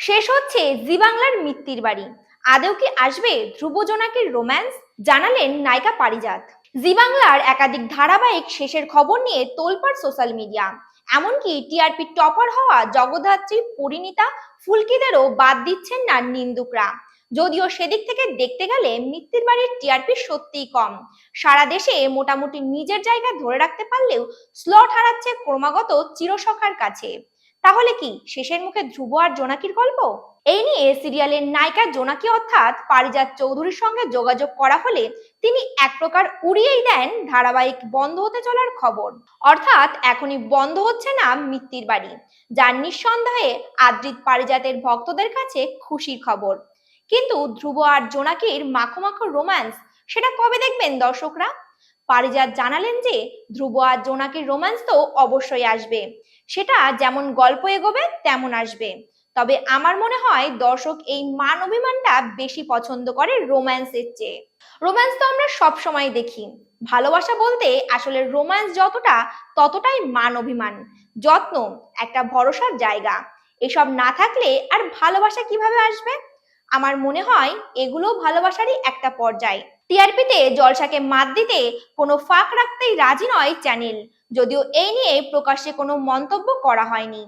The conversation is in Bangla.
শেষ হচ্ছে জি বাংলার মিত্তির বাড়ি। আদৌ কি আসবে ধ্রুব জোনাকির রোম্যান্স? জানালেন নায়িকা পারিজাত। জি বাংলার একাধিক ধারাবাহিক শেষের খবর নিয়ে তোলপাড় সোশ্যাল মিডিয়া। এমনকি টিআরপি টপার হওয়া জগদ্ধাত্রী পরিণীতা ফুলকিদেরও বাদ দিচ্ছেন না নিন্দুকরা। যদিও সেদিক থেকে দেখতে গেলে মিত্তির বাড়ির টিআরপি সত্যিই কম। সারা দেশে মোটামুটি নিজের জায়গা ধরে রাখতে পারলেও স্লট হারাচ্ছে ক্রমাগত চিরসখার কাছে। তাহলে কি শেষের মুখে ধ্রুব আর জোনাকির গল্প? এই নিয়ে সিরিয়ালের নায়িকা জোনাকি অর্থাৎ পারিজাত চৌধুরীর সঙ্গে যোগাযোগ করা হলে তিনি এক প্রকার উড়িয়েই দেন ধারাবাহিক বন্ধ হতে চলার খবর। অর্থাৎ এখনই বন্ধ হচ্ছে না মিত্তির বাড়ি, যার নিঃসন্দেহে আদ্রিত পারিজাতের ভক্তদের কাছে খুশির খবর। কিন্তু ধ্রুব আর জোনাকির মাখো মাখো রোম্যান্স, সেটা কবে দেখবেন দর্শকরা? পারিজাত জানালেন যে ধ্রুব আর জোনাকির রোম্যান্স তো অবশ্যই আসবে, সেটা যেমন গল্প এগোবে তেমন আসবে। তবে আমার মনে হয় দর্শক এই মান অভিমানটা বেশি পছন্দ করে রোম্যান্সের চেয়ে। রোম্যান্স তো আমরা সব সময় দেখি, ভালোবাসা বলতে আসলে রোম্যান্স যতটা ততটাই মান অভিমান, যত্ন, একটা ভরসার জায়গা। এসব না থাকলে আর ভালোবাসা কিভাবে আসবে? আমার মনে হয় এগুলো ভালোবাসারই একটা পর্যায়। টিআরপিতে জলসাকে মাত দিতে কোনো ফাঁক রাখতেই রাজি নয় চ্যানেল, যদিও এই নিয়ে প্রকাশ্যে কোনো মন্তব্য করা হয়নি।